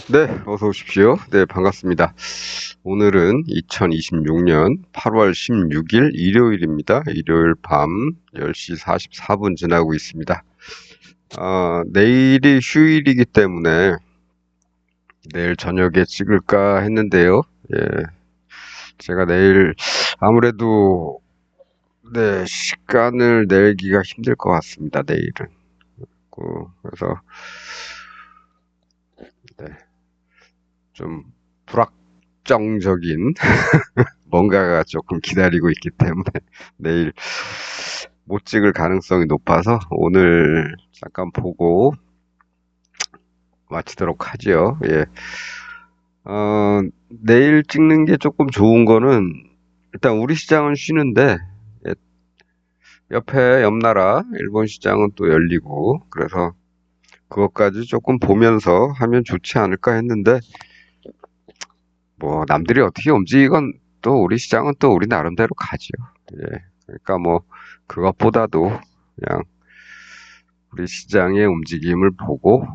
네, 어서 오십시오. 네, 반갑습니다. 오늘은 2026년 8월 16일 일요일입니다. 일요일 밤 10시 44분 지나고 있습니다. 내일이 휴일이기 때문에 내일 저녁에 찍을까 했는데요. 예, 제가 내일 아무래도 네, 시간을 내기가 힘들 것 같습니다. 내일은. 그래서 네, 좀 불확정적인 뭔가가 조금 기다리고 있기 때문에 내일 못 찍을 가능성이 높아서 오늘 잠깐 보고 마치도록 하죠. 예. 내일 찍는 게 조금 좋은 거는 일단 우리 시장은 쉬는데 예, 옆에 옆나라 일본 시장은 또 열리고 그래서 그것까지 조금 보면서 하면 좋지 않을까 했는데 뭐 남들이 어떻게 움직이건 또 우리 시장은 또 우리 나름대로 가죠. 예. 그러니까 뭐 그것보다도 그냥 우리 시장의 움직임을 보고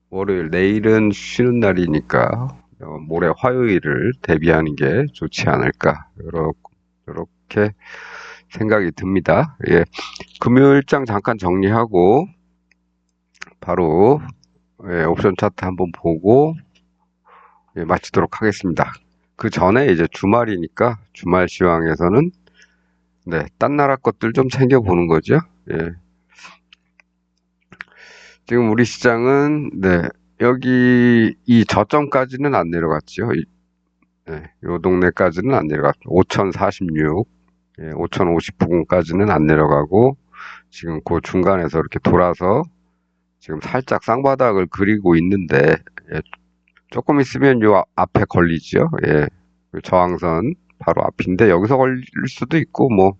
월요일 내일은 쉬는 날이니까 모레 화요일을 대비하는 게 좋지 않을까 이렇게 생각이 듭니다. 예. 금요일장 잠깐 정리하고 바로 예, 옵션 차트 한번 보고 예, 마치도록 하겠습니다. 그 전에 이제 주말이니까 주말 시황에서는 네, 딴 나라 것들 좀 챙겨보는 거죠. 예. 지금 우리 시장은, 네, 여기 이 저점까지는 안 내려갔죠. 네, 요 동네까지는 안 내려갔죠. 5046, 예, 5059까지는 안 내려가고, 지금 그 중간에서 이렇게 돌아서 지금 살짝 쌍바닥을 그리고 있는데, 예, 조금 있으면 요 앞에 걸리죠. 예, 그 저항선 바로 앞인데, 여기서 걸릴 수도 있고, 뭐,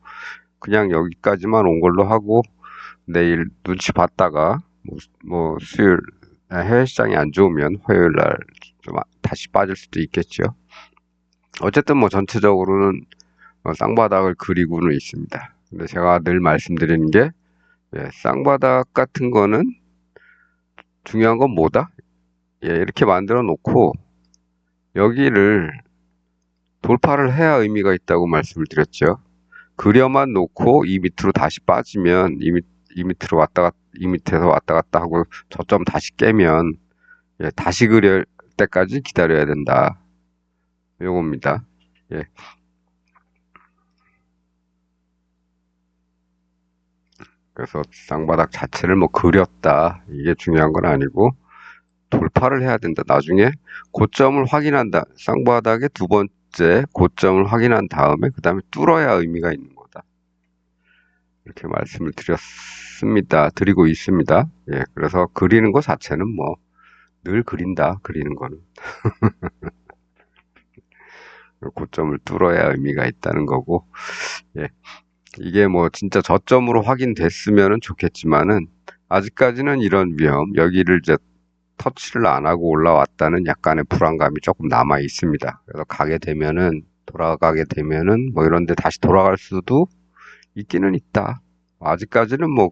그냥 여기까지만 온 걸로 하고, 내일 눈치 봤다가 뭐 수요일 해외 시장이 안 좋으면 화요일 날 좀 다시 빠질 수도 있겠죠. 어쨌든 뭐 전체적으로는 쌍바닥을 그리고는 있습니다. 근데 제가 늘 말씀드리는 게 예, 쌍바닥 같은 거는 중요한 건 뭐다? 예, 이렇게 만들어 놓고 여기를 돌파를 해야 의미가 있다고 말씀을 드렸죠. 그려만 놓고 이 밑으로 다시 빠지면 이 밑으로 이 밑에서 왔다 갔다 하고 저점 다시 깨면 예, 다시 그릴 때까지 기다려야 된다. 요겁니다. 예. 그래서 쌍바닥 자체를 뭐 그렸다. 이게 중요한 건 아니고 돌파를 해야 된다. 나중에 고점을 확인한다. 쌍바닥의 두 번째 고점을 확인한 다음에 그 다음에 뚫어야 의미가 있는 거다. 이렇게 말씀을 드렸습니다. 드리고 있습니다. 예. 그래서 그리는 것 자체는 뭐 늘 그린다. 그리는 거는. 고점을 뚫어야 의미가 있다는 거고. 예. 이게 뭐 진짜 저점으로 확인됐으면 좋겠지만은 아직까지는 이런 위험, 여기를 이제 터치를 안 하고 올라왔다는 약간의 불안감이 조금 남아 있습니다. 그래서 돌아가게 되면은 뭐 이런 데 다시 돌아갈 수도 있기는 있다. 아직까지는 뭐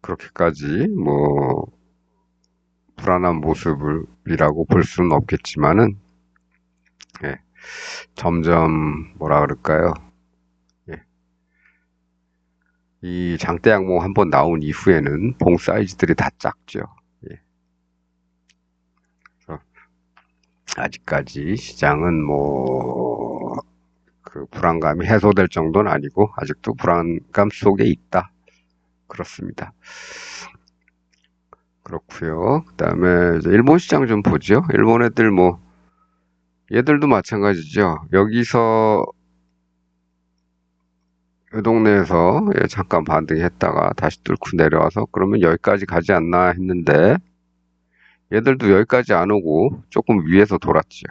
그렇게까지 뭐 불안한 모습이라고 볼 수는 없겠지만은, 예, 점점 뭐라 그럴까요? 예, 이 장대 양봉 한번 나온 이후에는 봉 사이즈들이 다 작죠. 예. 그래서 아직까지 시장은 뭐, 그 불안감이 해소될 정도는 아니고, 아직도 불안감 속에 있다. 그렇습니다. 그렇고요. 그 다음에 일본 시장 좀 보죠. 일본 애들 뭐, 얘들도 마찬가지죠. 여기서 이 동네에서 예, 잠깐 반등했다가 다시 뚫고 내려와서 그러면 여기까지 가지 않나 했는데 얘들도 여기까지 안 오고 조금 위에서 돌았죠.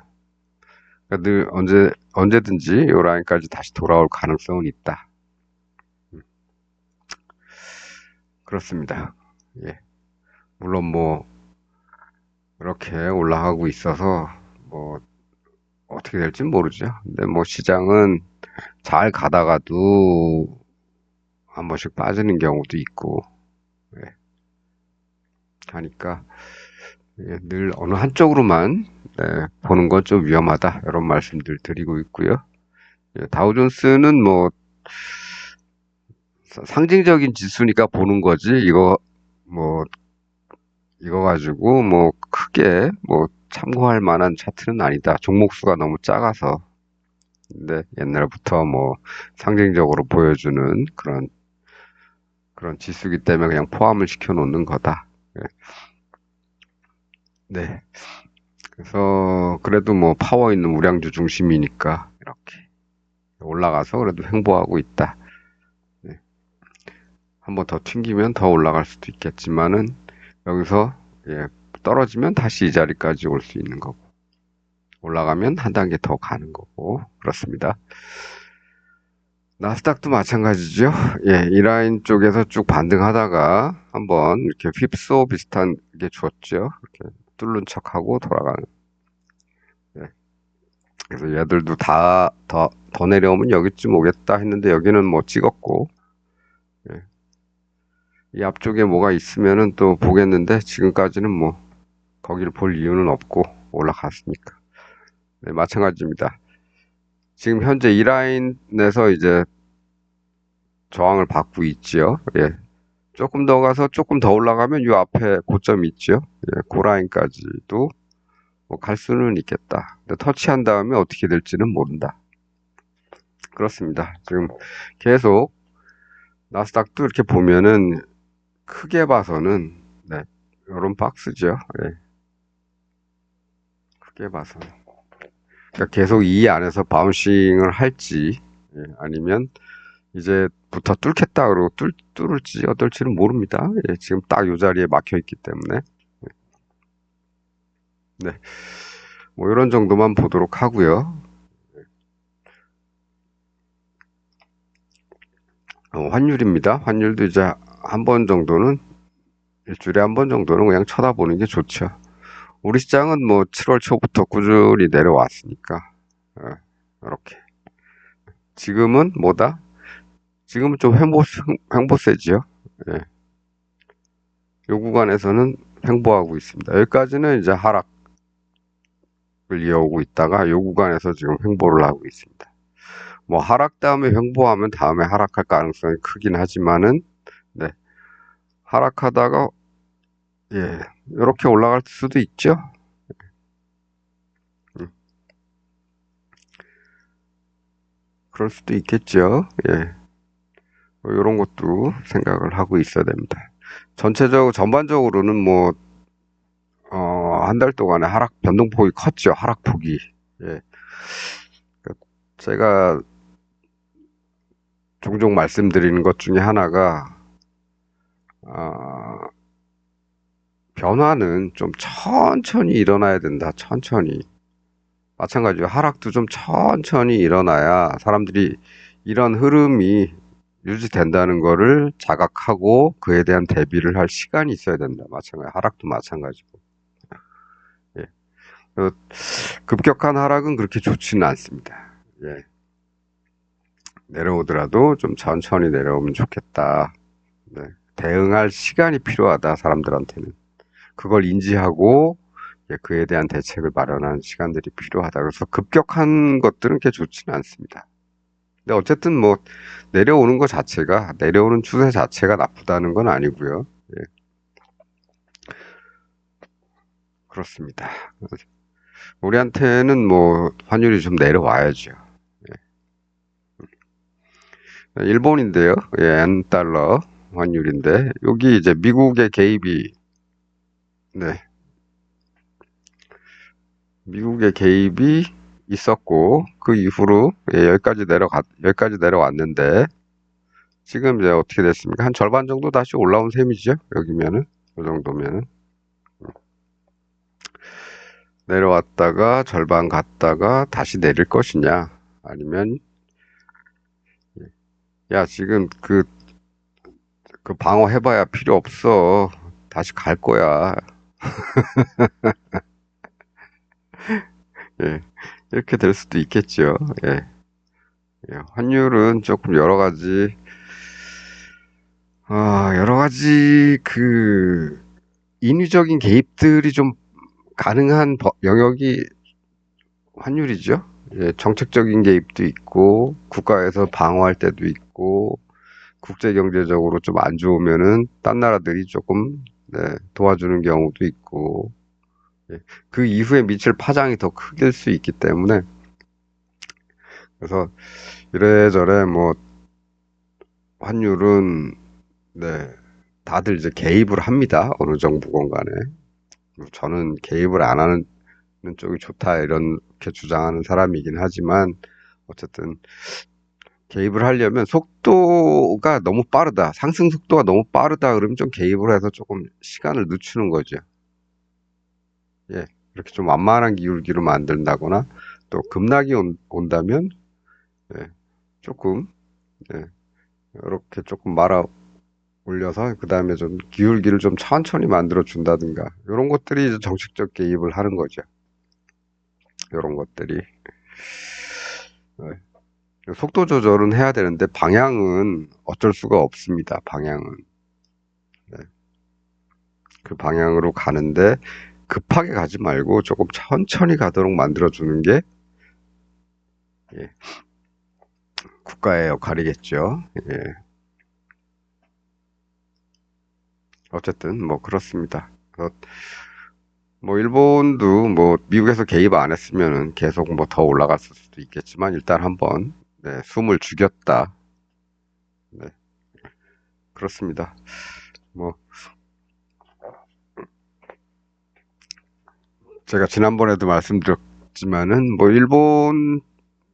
그러니까 늘 언제든지 이 라인까지 다시 돌아올 가능성은 있다. 그렇습니다. 예. 물론 뭐 이렇게 올라가고 있어서 뭐 어떻게 될지 모르죠. 근데 뭐 시장은 잘 가다가도 한 번씩 빠지는 경우도 있고 예. 하니까 예, 늘 어느 한쪽으로만 보는 건 좀 위험하다. 이런 말씀들 드리고 있고요. 예, 다우존스는 뭐 상징적인 지수니까 보는 거지. 뭐 이거 가지고 뭐 크게 뭐 참고할 만한 차트는 아니다. 종목 수가 너무 작아서. 근데 옛날부터 뭐 상징적으로 보여주는 그런 지수기 때문에 그냥 포함을 시켜 놓는 거다. 예. 네. 그래서 그래도 뭐 파워 있는 우량주 중심이니까 이렇게 올라가서 그래도 횡보하고 있다. 네. 한번 더 튕기면 더 올라갈 수도 있겠지만은 여기서 예, 떨어지면 다시 이 자리까지 올 수 있는 거고 올라가면 한 단계 더 가는 거고 그렇습니다. 나스닥도 마찬가지죠. 예, 이 라인 쪽에서 쭉 반등하다가 한번 이렇게 휩소 비슷한 게 줬죠. 이렇게 뚫는 척하고 돌아가는. 예. 그래서 얘들도 더 내려오면 여기쯤 오겠다 했는데 여기는 뭐 찍었고, 예. 이 앞쪽에 뭐가 있으면은 또 보겠는데 지금까지는 뭐 거기를 볼 이유는 없고 올라갔으니까. 네, 마찬가지입니다. 지금 현재 이 라인에서 이제 저항을 받고 있지요. 예. 조금 더 가서 조금 더 올라가면 요 앞에 고점이 있죠. 예, 그 라인까지도 뭐갈 수는 있겠다. 근데 터치한 다음에 어떻게 될지는 모른다. 그렇습니다. 지금 계속 나스닥도 이렇게 보면은 크게 봐서는 네, 요런 박스죠. 예, 크게 봐서는. 그러니까 계속 이 안에서 바운싱을 할지 아니면 이제부터 뚫겠다 그러고 뚫을지 어떨지는 모릅니다. 예, 지금 딱 이 자리에 막혀 있기 때문에. 네. 뭐 이런 정도만 보도록 하고요. 환율입니다. 환율도 이제 한 번 정도는 일주일에 한 번 정도는 그냥 쳐다보는 게 좋죠. 우리 시장은 뭐 7월 초부터 꾸준히 내려왔으니까 이렇게 지금은 뭐다? 지금은 좀 횡보세지요. 예. 요 구간에서는 횡보하고 있습니다. 여기까지는 이제 하락을 이어오고 있다가 요 구간에서 지금 횡보를 하고 있습니다. 뭐 하락 다음에 횡보하면 다음에 하락할 가능성이 크긴 하지만은 네. 하락하다가 예, 이렇게 올라갈 수도 있죠. 음, 그럴 수도 있겠죠. 예, 뭐 이런 것도 생각을 하고 있어야 됩니다. 전반적으로는 뭐, 한 달 동안에 변동폭이 컸죠. 하락폭이. 예, 그 제가 종종 말씀드리는 것 중에 하나가, 어, 변화는 좀 천천히 일어나야 된다. 천천히. 마찬가지로 하락도 좀 천천히 일어나야 사람들이 이런 흐름이 유지된다는 거를 자각하고 그에 대한 대비를 할 시간이 있어야 된다. 하락도 마찬가지고. 예. 급격한 하락은 그렇게 좋지는 않습니다. 예. 내려오더라도 좀 천천히 내려오면 좋겠다. 네. 대응할 시간이 필요하다, 사람들한테는. 그걸 인지하고 그에 대한 대책을 마련하는 시간들이 필요하다. 그래서 급격한 것들은 그렇게 좋지는 않습니다. 근데 어쨌든 뭐 내려오는 추세 자체가 나쁘다는 건 아니고요. 예, 그렇습니다. 우리한테는 뭐 환율이 좀 내려와야죠. 예. 일본인데요. 예, 엔달러 환율인데 여기 이제 미국의 개입이 네, 미국의 개입이 있었고 그 이후로 여기까지 내려왔는데 지금 이제 어떻게 됐습니까? 한 절반 정도 다시 올라온 셈이죠. 여기면은 이 정도면은 내려왔다가 절반 갔다가 다시 내릴 것이냐 아니면 야 지금 그 방어해봐야 필요 없어 다시 갈 거야. 예, 이렇게 될 수도 있겠죠. 예, 예, 환율은 조금 여러 가지 인위적인 개입들이 좀 가능한 영역이 환율이죠. 예, 정책적인 개입도 있고, 국가에서 방어할 때도 있고, 국제 경제적으로 좀 안 좋으면은 딴 나라들이 조금 네, 도와주는 경우도 있고, 예, 그 이후에 미칠 파장이 더 크길 수 있기 때문에 그래서 이래저래 뭐 환율은 네, 다들 이제 개입을 합니다. 어느 정부건 간에. 저는 개입을 안 하는 쪽이 좋다 이렇게 주장하는 사람이긴 하지만 어쨌든 개입을 하려면 속도가 너무 빠르다. 상승 속도가 너무 빠르다. 그러면 좀 개입을 해서 조금 시간을 늦추는 거죠. 예. 이렇게 좀 완만한 기울기로 만든다거나 또 급락이 온다면 예, 조금 예, 이렇게 조금 말아 올려서 그 다음에 좀 기울기를 좀 천천히 만들어 준다든가 이런 것들이 이제 정책적 개입을 하는 거죠. 이런 것들이 예. 속도 조절은 해야 되는데 방향은 어쩔 수가 없습니다. 방향은 네. 그 방향으로 가는데 급하게 가지 말고 조금 천천히 가도록 만들어 주는 게 예, 국가의 역할이겠죠. 예. 어쨌든 뭐 그렇습니다. 뭐 일본도 뭐 미국에서 개입 안 했으면은 계속 뭐 더 올라갔을 수도 있겠지만 일단 한번 네, 숨을 죽였다. 네, 그렇습니다. 뭐 제가 지난번에도 말씀드렸지만은 뭐 일본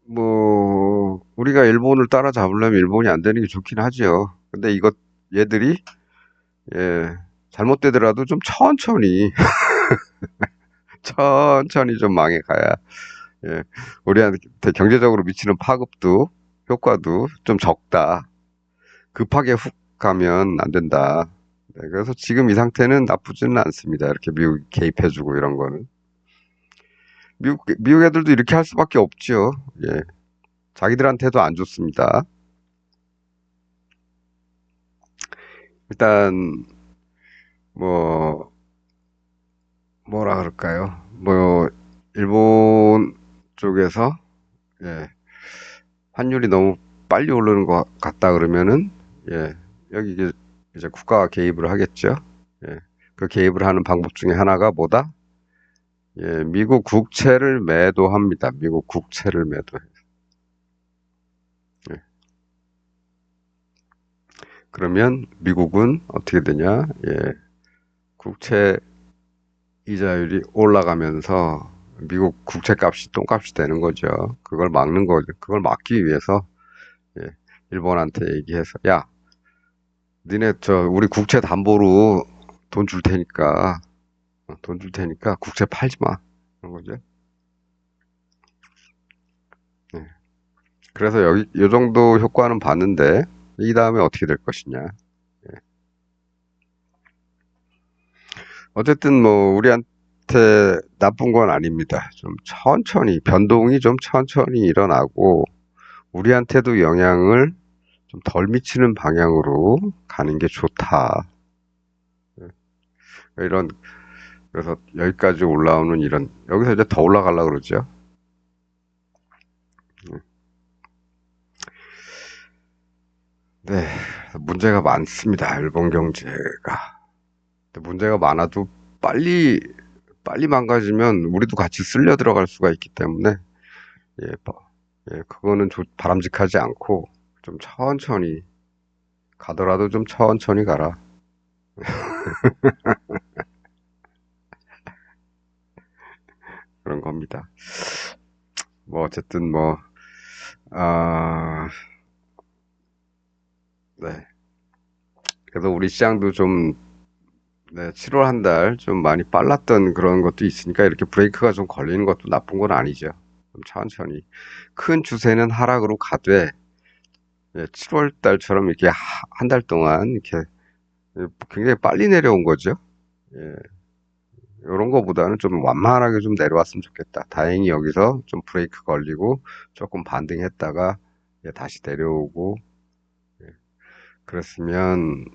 뭐 우리가 일본을 따라잡으려면 일본이 안 되는 게 좋긴 하죠. 근데 이것 얘들이 예, 잘못되더라도 좀 천천히 천천히 좀 망해 가야 예, 우리한테 경제적으로 미치는 파급도 효과도 좀 적다. 급하게 훅 가면 안 된다. 네, 그래서 지금 이 상태는 나쁘지는 않습니다. 이렇게 미국 개입해주고 이런 거는. 미국 애들도 이렇게 할 수밖에 없죠. 예. 자기들한테도 안 좋습니다. 일단, 뭐, 뭐라 그럴까요? 뭐, 일본 쪽에서, 예, 환율이 너무 빨리 오르는 것 같다 그러면은, 예, 여기 이제 국가가 개입을 하겠죠. 예, 그 개입을 하는 방법 중에 하나가 뭐다? 예, 미국 국채를 매도합니다. 미국 국채를 매도해. 예, 그러면 미국은 어떻게 되냐? 예, 국채 이자율이 올라가면서 미국 국채 값이 똥값이 되는 거죠. 그걸 막는 거죠. 그걸 막기 위해서 예, 일본한테 얘기해서 야, 니네 우리 국채 담보로 돈 줄 테니까 돈 줄 테니까 국채 팔지 마. 그런 거죠. 예. 그래서 이 정도 효과는 봤는데 이 다음에 어떻게 될 것이냐. 예. 어쨌든 뭐 우리한테 나쁜 건 아닙니다. 좀 천천히 변동이 좀 천천히 일어나고 우리한테도 영향을 좀 덜 미치는 방향으로 가는 게 좋다. 이런 그래서 여기까지 올라오는 이런 여기서 이제 더 올라가려고 그러죠. 네, 문제가 많습니다. 일본 경제가. 근데 문제가 많아도 빨리 빨리 망가지면 우리도 같이 쓸려 들어갈 수가 있기 때문에 예, 그거는 바람직하지 않고 좀 천천히 가더라도 좀 천천히 가라. 그런 겁니다. 뭐 어쨌든 뭐 아, 네. 그래서 우리 시장도 좀 네, 7월 한 달 좀 많이 빨랐던 그런 것도 있으니까 이렇게 브레이크가 좀 걸리는 것도 나쁜 건 아니죠. 좀 천천히. 큰 추세는 하락으로 가되 7월 달처럼 이렇게 한 달 동안 이렇게 굉장히 빨리 내려온 거죠. 예, 이런 거보다는 좀 완만하게 좀 내려왔으면 좋겠다. 다행히 여기서 좀 브레이크 걸리고 조금 반등했다가 다시 내려오고 그랬으면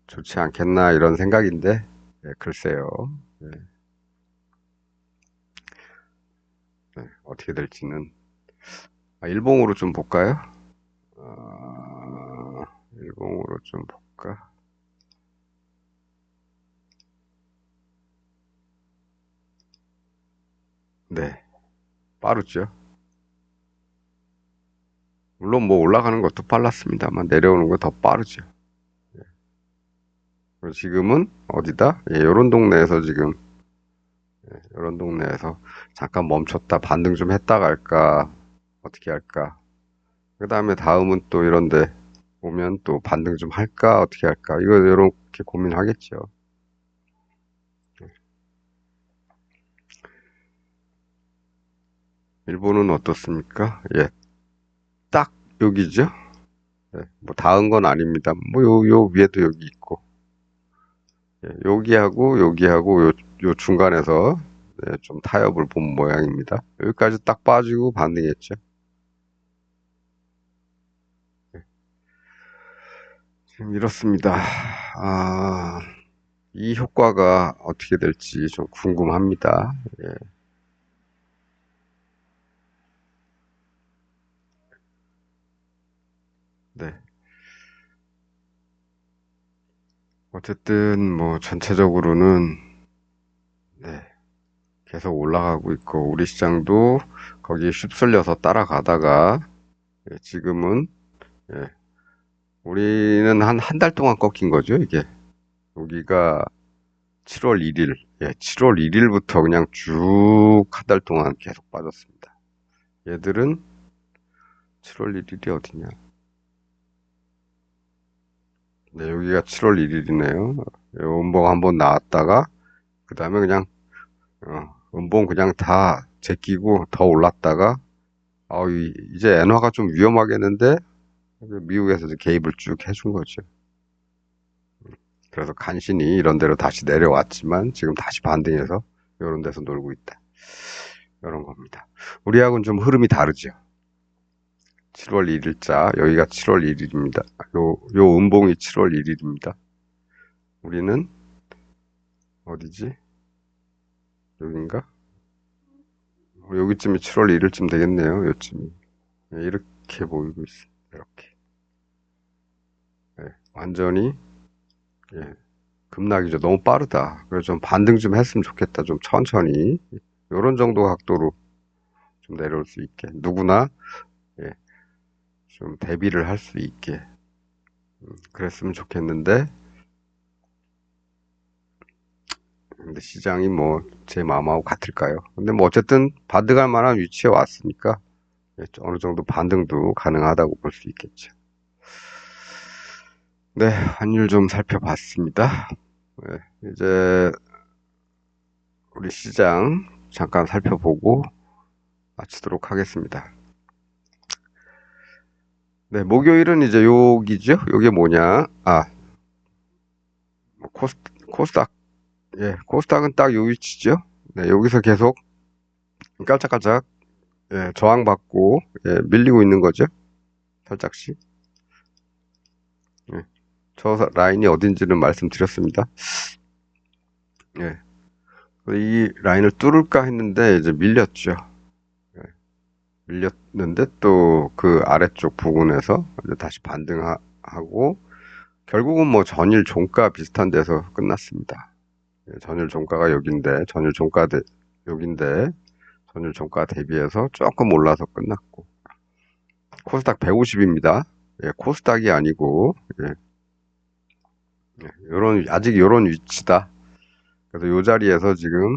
좋지 않겠나 이런 생각인데 글쎄요. 예, 네, 어떻게 될지는. 일봉으로 좀 볼까요? 일봉으로 좀 볼까? 네, 빠르죠. 물론 뭐 올라가는 것도 빨랐습니다만 내려오는 건 더 빠르죠. 그리고 지금은 어디다? 예, 요런 동네에서 지금, 요런 동네에서 잠깐 멈췄다 반등 좀 했다 갈까? 어떻게 할까? 그 다음에 다음은 또 이런데 오면 또 반등 좀 할까? 어떻게 할까? 이거 요렇게 고민하겠죠. 일본은 어떻습니까? 예, 딱 여기죠? 네, 뭐 닿은 건 아닙니다. 뭐 요 위에도 여기 있고, 예, 여기하고 요 중간에서 네, 좀 타협을 본 모양입니다. 여기까지 딱 빠지고 반등했죠. 지금 이렇습니다. 아, 이 효과가 어떻게 될지 좀 궁금합니다. 예, 네. 어쨌든 뭐 전체적으로는 네, 계속 올라가고 있고 우리 시장도 거기에 휩쓸려서 따라가다가 예, 지금은 예, 우리는 한 달 동안 꺾인 거죠, 이게. 여기가 7월 1일, 예, 7월 1일부터 그냥 쭉 한 달 동안 계속 빠졌습니다. 얘들은 7월 1일이 어디냐? 네, 여기가 7월 1일이네요. 음봉 한번 나왔다가, 그 다음에 그냥, 음봉 그냥 다 제끼고 더 올랐다가, 이제 엔화가 좀 위험하겠는데, 미국에서 이제 개입을 쭉 해준 거죠. 그래서 간신히 이런 데로 다시 내려왔지만, 지금 다시 반등해서 이런 데서 놀고 있다. 이런 겁니다. 우리하고는 좀 흐름이 다르죠. 7월 1일자, 여기가 7월 1일입니다. 요 음봉이 7월 1일입니다. 우리는 어디지? 여긴가? 여기쯤이 7월 1일쯤 되겠네요. 요쯤이. 네, 이렇게 보이고 있어요. 이렇게. 네, 완전히, 예, 급락이죠. 너무 빠르다. 그래서 좀 반등 좀 했으면 좋겠다. 좀 천천히. 요런 정도 각도로 좀 내려올 수 있게. 누구나, 예, 좀 대비를 할 수 있게. 그랬으면 좋겠는데, 근데 시장이 뭐 제 마음하고 같을까요? 근데 뭐 어쨌든 반등할 만한 위치에 왔으니까 예, 어느 정도 반등도 가능하다고 볼 수 있겠죠. 네, 환율 좀 살펴봤습니다. 네, 이제 우리 시장 잠깐 살펴보고 마치도록 하겠습니다. 네, 목요일은 이제 여기죠? 요게 뭐냐? 뭐 코스닥. 예, 코스닥은 딱 요 위치죠? 네, 여기서 계속 깔짝깔짝 예, 저항받고 예, 밀리고 있는 거죠? 살짝씩. 예, 저 라인이 어딘지는 말씀드렸습니다. 예, 이 라인을 뚫을까 했는데 이제 밀렸죠. 예, 밀렸는데 또 그 아래쪽 부분에서 이제 다시 반등하고 결국은 뭐 전일 종가 비슷한 데서 끝났습니다. 예, 전일 종가가 여긴데 여긴데 전일 종가 대비해서 조금 올라서 끝났고 코스닥 150입니다. 예, 코스닥이 아니고 예, 아직 요런 위치다. 그래서 요 자리에서 지금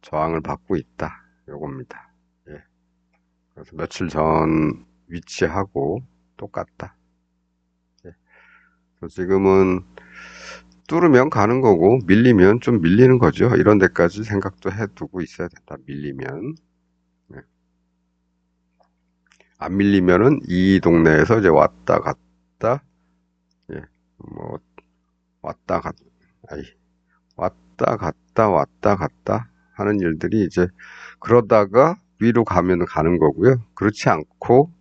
저항을 받고 있다. 요겁니다. 예. 그래서 며칠 전 위치하고 똑같다. 예. 그래서 지금은 뚫으면 가는 거고 밀리면 좀 밀리는 거죠. 이런 데까지 생각도 해두고 있어야 된다. 밀리면. 예. 안 밀리면은 이 동네에서 이제 왔다 갔다 예. 뭐 왔다 갔 아이 왔다 갔다 하는 일들이 이제 그러다가 위로 가면 가는 거고요. 그렇지 않고,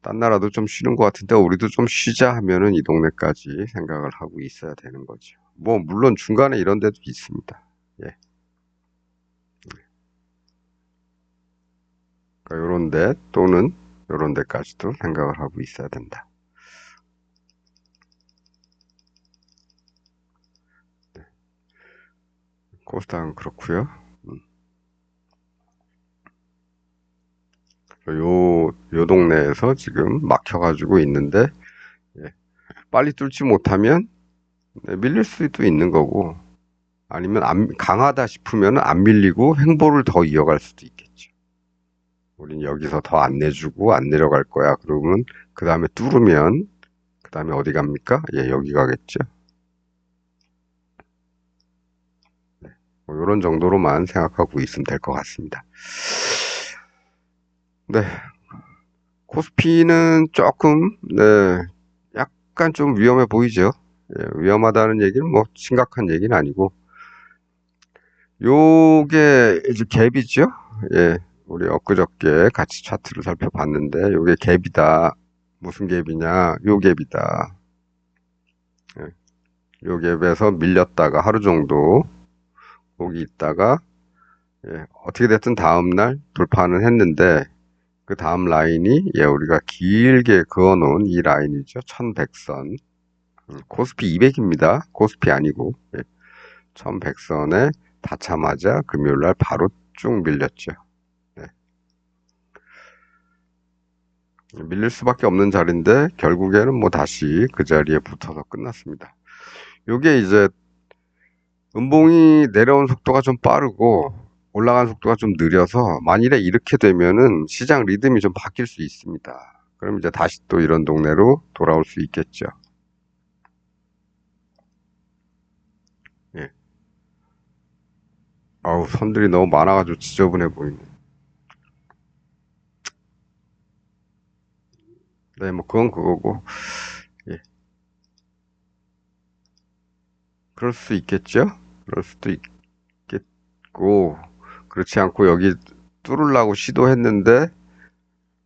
딴 나라도 좀 쉬는 것 같은데 우리도 좀 쉬자 하면은 이 동네까지 생각을 하고 있어야 되는 거죠. 뭐, 물론 중간에 이런 데도 있습니다. 예. 요런 데 또는 요런 데까지도 생각을 하고 있어야 된다. 코스닥은 그렇고요. 요 동네에서 지금 막혀가지고 있는데, 예, 빨리 뚫지 못하면 밀릴 수도 있는 거고, 아니면 강하다 싶으면 안 밀리고 횡보를 더 이어갈 수도 있겠죠. 우린 여기서 더 안 내주고 안 내려갈 거야. 그러면 그 다음에 뚫으면 그 다음에 어디 갑니까? 예, 여기 가겠죠. 뭐 이런 정도로만 생각하고 있으면 될 것 같습니다. 네, 코스피는 조금 약간 좀 위험해 보이죠. 예, 위험하다는 얘기는 뭐 심각한 얘기는 아니고, 요게 이제 갭이죠. 예, 우리 엊그저께 같이 차트를 살펴봤는데 요게 갭이다. 무슨 갭이냐? 요 갭이다. 예, 요 갭에서 밀렸다가 하루 정도 거기 있다가, 예, 어떻게 됐든 다음날 돌파는 했는데 그 다음 라인이, 예, 우리가 길게 그어놓은 이 라인이죠. 1100선. 코스피 200입니다. 코스피 아니고. 예, 1100선에 닿자마자 금요일날 바로 쭉 밀렸죠. 네. 밀릴 수밖에 없는 자리인데 결국에는 뭐 다시 그 자리에 붙어서 끝났습니다. 요게 이제 음봉이 내려온 속도가 좀 빠르고 올라간 속도가 좀 느려서 만일에 이렇게 되면은 시장 리듬이 좀 바뀔 수 있습니다. 그럼 이제 다시 또 이런 동네로 돌아올 수 있겠죠. 예. 아우, 선들이 너무 많아가지고 지저분해 보이네. 네, 뭐 그건 그거고. 예. 그럴 수 있겠죠? 그럴 수도 있겠고, 그렇지 않고 여기 뚫으려고 시도했는데,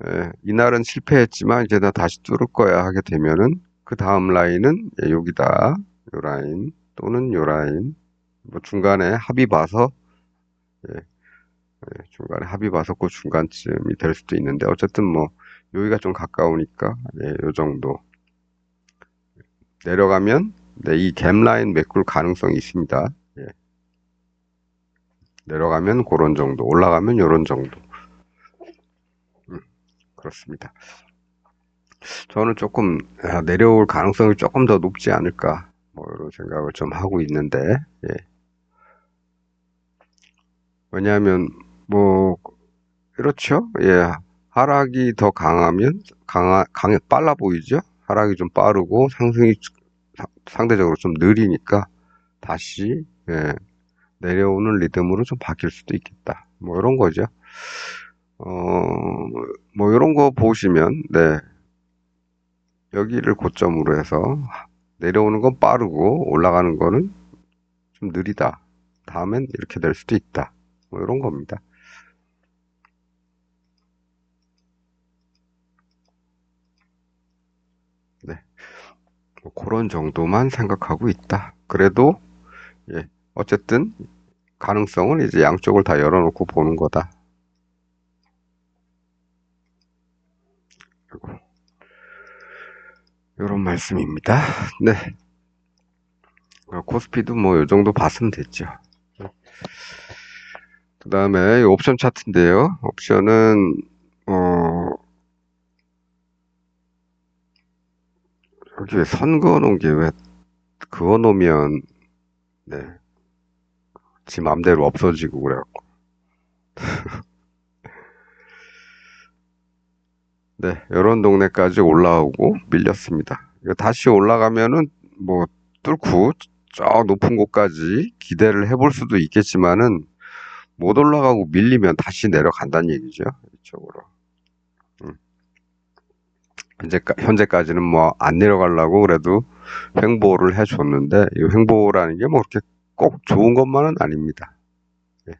예, 이날은 실패했지만 이제 나 다시 뚫을 거야 하게 되면은 그 다음 라인은, 예, 여기다. 요 라인 또는 요 라인. 뭐 중간에 합의 봐서, 예, 중간에 합의 봐서 그 중간쯤이 될 수도 있는데 어쨌든 뭐 여기가 좀 가까우니까, 예, 요 정도. 내려가면, 네, 이 갭 라인 메꿀 가능성이 있습니다. 예, 내려가면 그런 정도, 올라가면 요런 정도. 그렇습니다. 저는 조금 내려올 가능성이 조금 더 높지 않을까, 뭐 이런 생각을 좀 하고 있는데, 예. 왜냐하면 뭐 그렇죠. 예, 하락이 더 강하면 빨라 보이죠. 하락이 좀 빠르고 상승이 상대적으로 좀 느리니까 다시, 예, 내려오는 리듬으로 좀 바뀔 수도 있겠다. 뭐 이런 거죠. 뭐 이런 거 보시면, 네, 여기를 고점으로 해서 내려오는 건 빠르고 올라가는 거는 좀 느리다. 다음엔 이렇게 될 수도 있다. 뭐 이런 겁니다. 네, 뭐 그런 정도만 생각하고 있다. 그래도, 예, 어쨌든 가능성은 이제 양쪽을 다 열어놓고 보는 거다. 그리고 이런 말씀입니다. 네, 코스피도 뭐 이 정도 봤으면 됐죠. 그 다음에 옵션 차트인데요. 옵션은 여기 선 그어놓은 게 왜 그어놓으면, 네, 지 맘대로 없어지고 그래갖고. 네, 이런 동네까지 올라오고 밀렸습니다. 이거 다시 올라가면은 뭐 뚫고 저 높은 곳까지 기대를 해볼 수도 있겠지만은 못 올라가고 밀리면 다시 내려간다는 얘기죠. 이쪽으로. 음. 현재까지는 뭐 안 내려가려고 그래도 횡보를 해줬는데 이 횡보라는 게 뭐 그렇게 꼭 좋은 것만은 아닙니다. 예.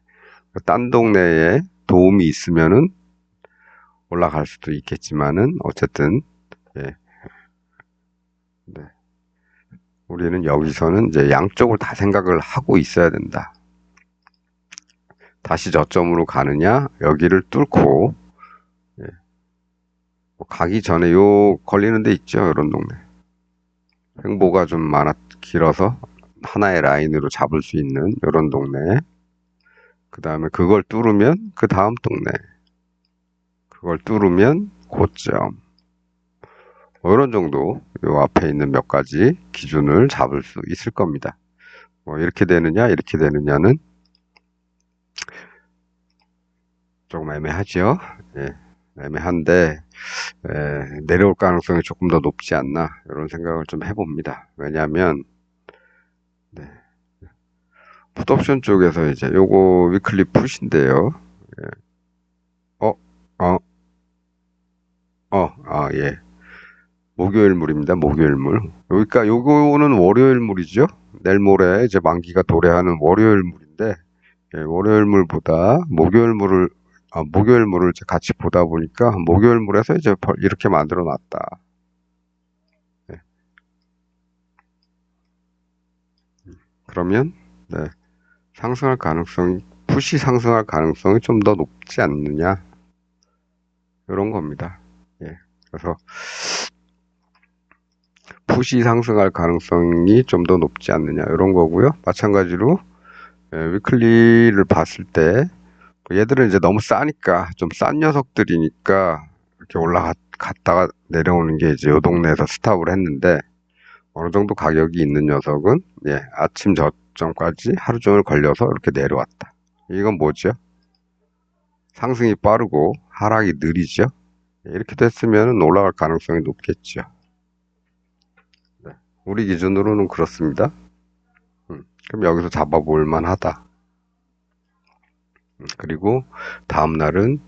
딴 동네에 도움이 있으면은 올라갈 수도 있겠지만은 어쨌든, 예, 네. 우리는 여기서는 이제 양쪽을 다 생각을 하고 있어야 된다. 다시 저점으로 가느냐, 여기를 뚫고 가기 전에 요 걸리는 데 있죠. 이런 동네. 횡보가 좀 길어서 하나의 라인으로 잡을 수 있는 이런 동네. 그 다음에 그걸 뚫으면 그 다음 동네. 그걸 뚫으면 고점. 뭐 이런 정도 요 앞에 있는 몇 가지 기준을 잡을 수 있을 겁니다. 뭐 이렇게 되느냐 이렇게 되느냐는 조금 애매하죠. 예, 애매한데 내려올 가능성이 조금 더 높지 않나 이런 생각을 좀 해봅니다. 왜냐하면 네, 풋옵션 쪽에서 이제 요거 위클리 풋인데요. 예. 어, 어, 예. 목요일물입니다. 목요일물. 그러니까 요거는 월요일물이죠. 내일 모레 이제 만기가 도래하는 월요일물인데 월요일물보다 목요일물을 이제 같이 보다 보니까 목요일물에서 이제 이렇게 만들어 놨다. 네. 그러면 네, 상승할 가능성이 풋이 상승할 가능성이 좀 더 높지 않느냐 이런 겁니다. 예. 그래서 풋이 상승할 가능성이 좀 더 높지 않느냐 이런 거고요. 마찬가지로 위클리를 봤을 때 얘들은 이제 너무 싸니까 좀 싼 녀석들이니까 이렇게 올라갔다가 내려오는 게 이제 요 동네에서 스탑을 했는데 어느 정도 가격이 있는 녀석은 아침 저점까지 하루 종일 걸려서 이렇게 내려왔다. 이건 뭐죠? 상승이 빠르고 하락이 느리죠. 이렇게 됐으면 올라갈 가능성이 높겠죠. 네. 우리 기준으로는 그렇습니다. 그럼 여기서 잡아볼 만하다. 그리고 다음날은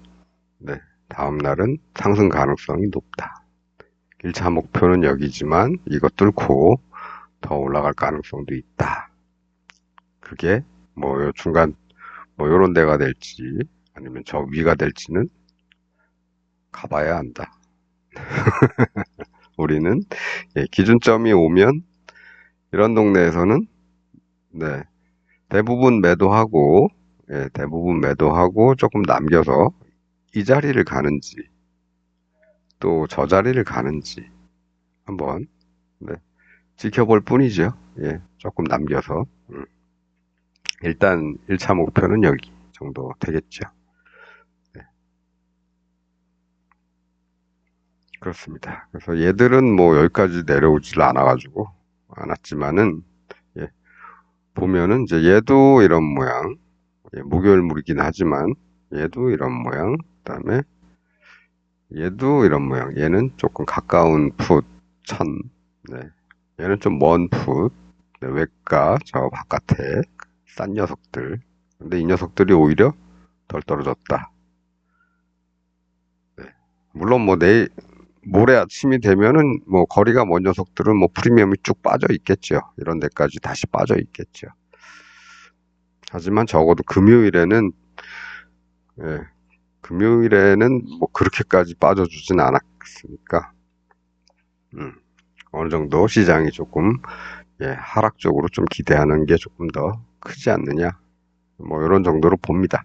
다음날은 상승 가능성이 높다. 1차 목표는 여기지만 이것 뚫고 더 올라갈 가능성도 있다. 그게 뭐 요 중간 뭐 요런 데가 될지 아니면 저 위가 될지는 가봐야 한다. 우리는 기준점이 오면 이런 동네에서는 대부분 매도하고 대부분 매도하고 조금 남겨서 이 자리를 가는지 또 저 자리를 가는지 한번 지켜볼 뿐이죠. 조금 남겨서 일단 1차 목표는 여기 정도 되겠죠. 네. 그렇습니다. 그래서 얘들은 뭐 여기까지 내려오질 않았지만은 보면은 이제 얘도 이런 모양, 목요일물이긴 하지만 얘도 이런 모양, 그다음에 얘도 이런 모양. 얘는 조금 가까운 풋, 천. 얘는 좀 먼 풋, 외가 저 바깥에 싼 녀석들. 근데 이 녀석들이 오히려 덜 떨어졌다. 물론 뭐 모레 아침이 되면은 뭐 거리가 먼 녀석들은 뭐 프리미엄이 쭉 빠져 있겠죠. 이런 데까지 다시 빠져 있겠죠. 하지만 적어도 금요일에는 뭐 그렇게까지 빠져주진 않았으니까 어느 정도 시장이 조금 하락 쪽으로 좀 기대하는 게 조금 더 크지 않느냐 뭐 이런 정도로 봅니다.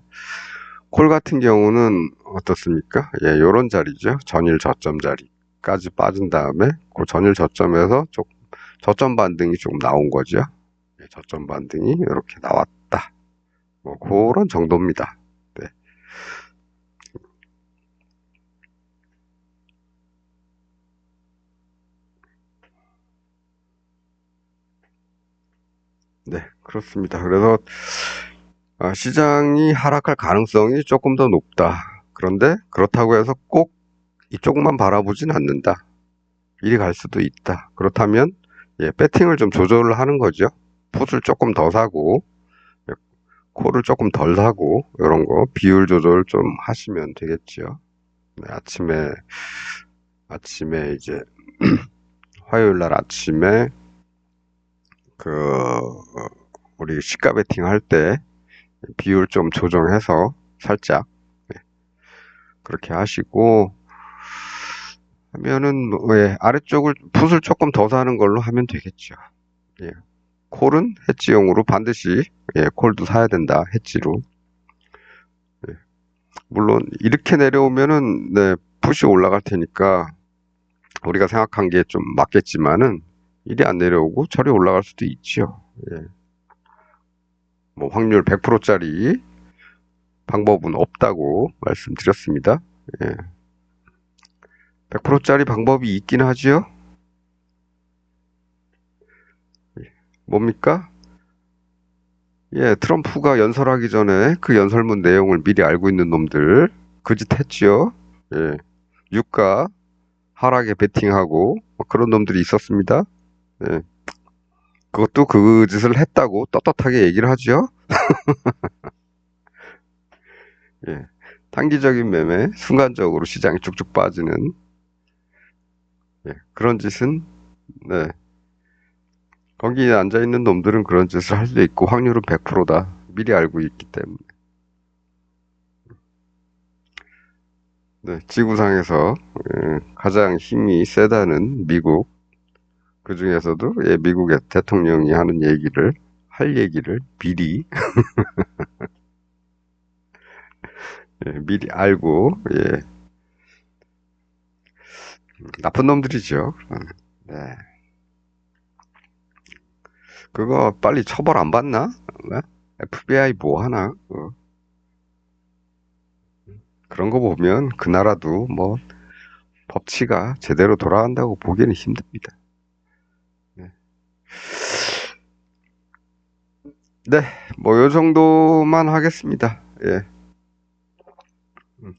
콜 같은 경우는 어떻습니까? 요런 자리죠. 전일 저점 자리까지 빠진 다음에 그 전일 저점에서 저점 반등이 조금 나온 거죠. 저점 반등이 이렇게 나왔다. 뭐 그런 정도입니다. 네. 네, 그렇습니다. 그래서 시장이 하락할 가능성이 조금 더 높다. 그런데 그렇다고 해서 꼭 이쪽만 바라보진 않는다. 이리 갈 수도 있다. 그렇다면 배팅을 좀 조절을 하는 거죠. 풋을 조금 더 사고 콜을 조금 덜 사고 이런 거 비율 조절 좀 하시면 되겠죠. 네, 아침에 이제 화요일 날 아침에 우리 시가 배팅 할 때 비율 좀 조정해서 살짝 그렇게 하시고 하면은 아래쪽을 풋을 조금 더 사는 걸로 하면 되겠죠. 콜은 해지용으로 반드시 콜도 사야 된다. 해지로. 물론 이렇게 내려오면은 네, 푸시 올라갈 테니까 우리가 생각한 게 좀 맞겠지만은 이리 안 내려오고 저리 올라갈 수도 있지요. 예. 뭐 확률 100%짜리 방법은 없다고 말씀드렸습니다. 예. 100%짜리 방법이 있긴 하지요. 뭡니까? 예, 트럼프가 연설하기 전에 그 연설문 내용을 미리 알고 있는 놈들 그 짓 했지요. 예. 유가 하락에 베팅하고 뭐 그런 놈들이 있었습니다. 예. 그것도 그 짓을 했다고 떳떳하게 얘기를 하죠. 예. 단기적인 매매, 순간적으로 시장이 쭉쭉 빠지는 예. 그런 짓은 네. 거기에 앉아 있는 놈들은 그런 짓을 할 수도 있고 확률은 100%다. 미리 알고 있기 때문에. 네. 지구상에서 가장 힘이 세다는 미국 그 중에서도 예, 미국의 대통령이 하는 얘기를 할 얘기를 미리 예, 미리 알고 예, 나쁜 놈들이죠. 네. 그거 빨리 처벌 안 받나? 네? FBI 뭐 하나? 그런 거 보면 그 나라도 뭐 법치가 제대로 돌아간다고 보기는 힘듭니다. 네, 네, 뭐 요 정도만 하겠습니다. 예. 음.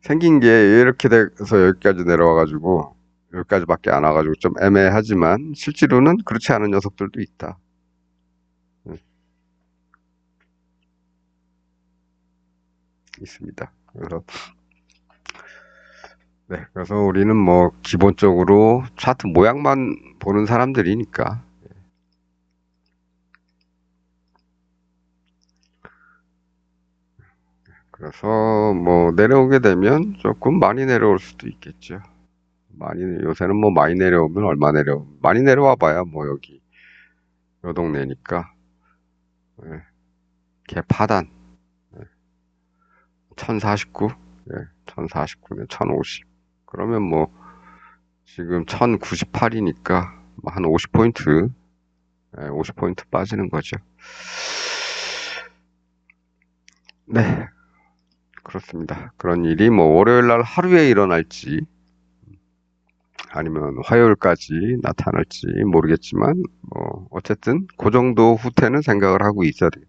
생긴 게 이렇게 돼서 여기까지 내려와가지고 여기까지밖에 안 와가지고 좀 애매하지만 실제로는 그렇지 않은 녀석들도 있다. 있습니다. 그래서 우리는 뭐 기본적으로 차트 모양만 보는 사람들이니까 그래서 뭐 내려오게 되면 조금 많이 내려올 수도 있겠죠. 요새는 뭐 많이 내려오면 얼마 많이 내려와 봐야 뭐 여기 요 동네니까 예, 개파단 1049 예, 1049면 1050 그러면 뭐 지금 1098이니까 한 50포인트 50포인트 빠지는 거죠. 네, 그렇습니다. 그런 일이 뭐 월요일 날 하루에 일어날지 아니면 화요일까지 나타날지 모르겠지만 뭐 어쨌든 그 정도 후퇴는 생각을 하고 있어야 돼요.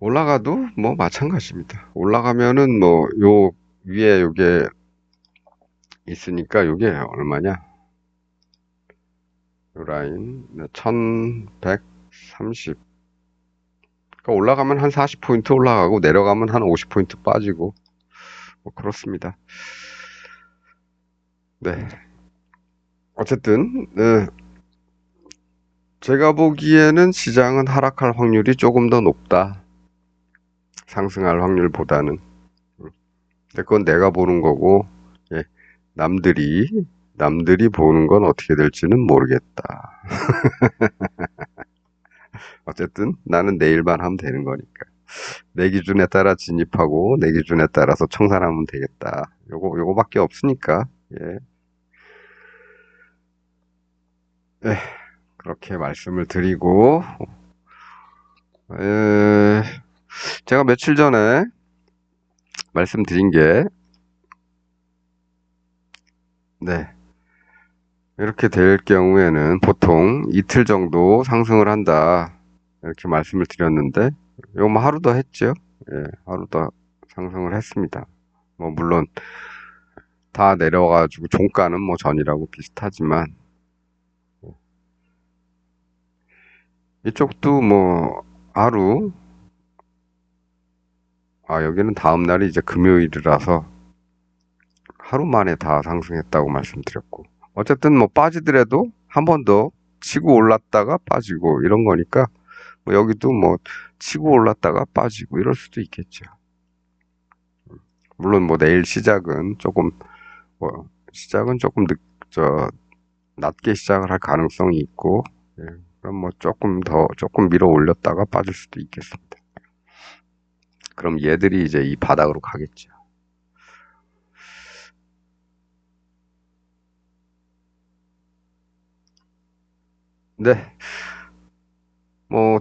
올라가도 뭐 마찬가지입니다. 올라가면은 뭐 요 위에 요게 있으니까 요게 얼마냐? 요 라인 1130. 그러니까 올라가면 한 40포인트 올라가고 내려가면 한 50포인트 빠지고 뭐 그렇습니다. 네. 어쨌든 네. 제가 보기에는 시장은 하락할 확률이 조금 더 높다. 상승할 확률보다는. 근데 그건 내가 보는 거고, 예, 남들이 보는 건 어떻게 될지는 모르겠다. 어쨌든 나는 내 일만 하면 되는 거니까. 내 기준에 따라 진입하고, 내 기준에 따라서 청산하면 되겠다. 요거밖에 없으니까, 예. 예, 그렇게 말씀을 드리고, 에, 제가 며칠 전에 말씀드린 게, 네, 이렇게 될 경우에는 보통 이틀 정도 상승을 한다. 이렇게 말씀을 드렸는데, 요거 뭐 하루 더 했죠. 예, 하루 더 상승을 했습니다. 뭐, 물론, 다 내려와가지고 종가는 뭐 전이라고 비슷하지만, 이쪽도 뭐, 하루, 여기는 다음 날이 이제 금요일이라서 하루 만에 다 상승했다고 말씀드렸고, 어쨌든 뭐 빠지더라도 한 번 더 치고 올랐다가 빠지고 이런 거니까, 뭐 여기도 뭐 치고 올랐다가 빠지고 이럴 수도 있겠죠. 물론 뭐 내일 시작은 조금 시작은 조금 낮게 시작을 할 가능성이 있고 예, 그럼 뭐 조금 밀어 올렸다가 빠질 수도 있겠습니다. 그럼 얘들이 이제 이 바닥으로 가겠죠. 네, 뭐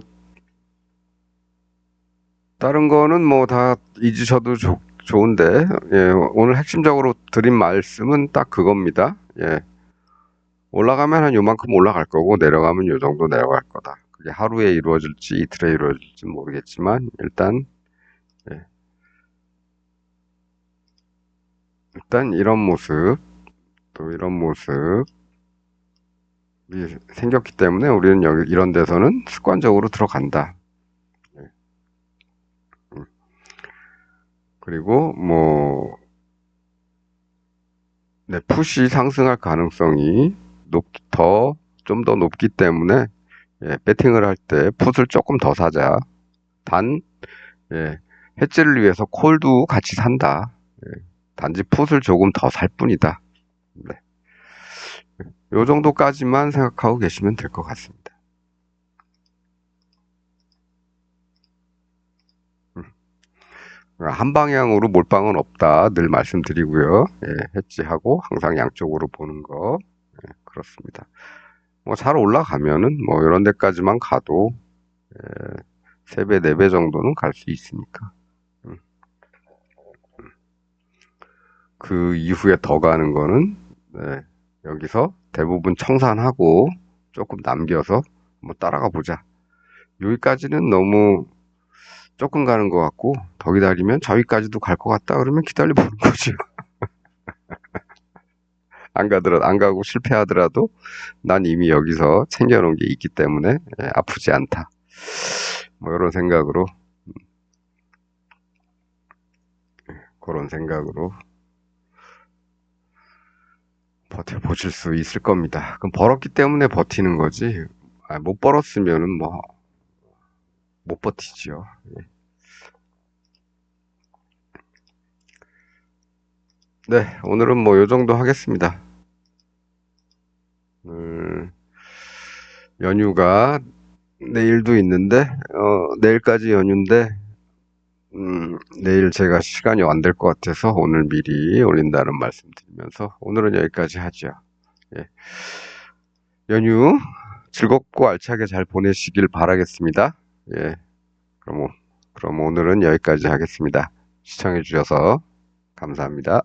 다른 거는 뭐 다 잊으셔도 좋은데, 예, 오늘 핵심적으로 드린 말씀은 딱 그겁니다. 예, 올라가면 한 요만큼 올라갈 거고, 내려가면 요 정도 내려갈 거다. 그게 하루에 이루어질지 이틀에 이루어질지 모르겠지만, 예, 일단 이런 모습, 또 이런 모습이 생겼기 때문에 우리는 여기 이런 데서는 습관적으로 들어간다. 예, 음. 그리고 뭐, 네, 풋이 상승할 가능성이 좀 더 높기 때문에, 예, 배팅을 할 때 풋을 조금 더 사자. 단, 예, 해지를 위해서 콜도 같이 산다. 예, 단지 풋을 조금 더 살 뿐이다. 네, 요 정도까지만 생각하고 계시면 될 것 같습니다. 음, 한 방향으로 몰빵은 없다. 늘 말씀드리고요. 예, 해지하고 항상 양쪽으로 보는 거. 예, 그렇습니다. 뭐 잘 올라가면은 뭐 이런 데까지만 가도 3배, 4배 정도는 갈 수 있으니까. 음, 그 이후에 더 가는 거는, 네, 여기서 대부분 청산하고 조금 남겨서 뭐 따라가 보자. 여기까지는 너무 조금 가는 것 같고, 더 기다리면 저기까지도 갈 것 같다 그러면 기다려 보는 거죠. 안 가고 실패하더라도 난 이미 여기서 챙겨놓은 게 있기 때문에 아프지 않다. 뭐 그런 생각으로 버텨보실 수 있을 겁니다. 그럼 벌었기 때문에 버티는 거지. 못 벌었으면은 뭐 못 버티지요. 네, 오늘은 뭐 요 정도 하겠습니다. 오늘 연휴가 내일도 있는데, 내일까지 연휴인데, 내일 제가 시간이 안 될 것 같아서 오늘 미리 올린다는 말씀 드리면서 오늘은 여기까지 하죠. 예, 연휴 즐겁고 알차게 잘 보내시길 바라겠습니다. 예, 그럼, 그럼 오늘은 여기까지 하겠습니다. 시청해 주셔서 감사합니다.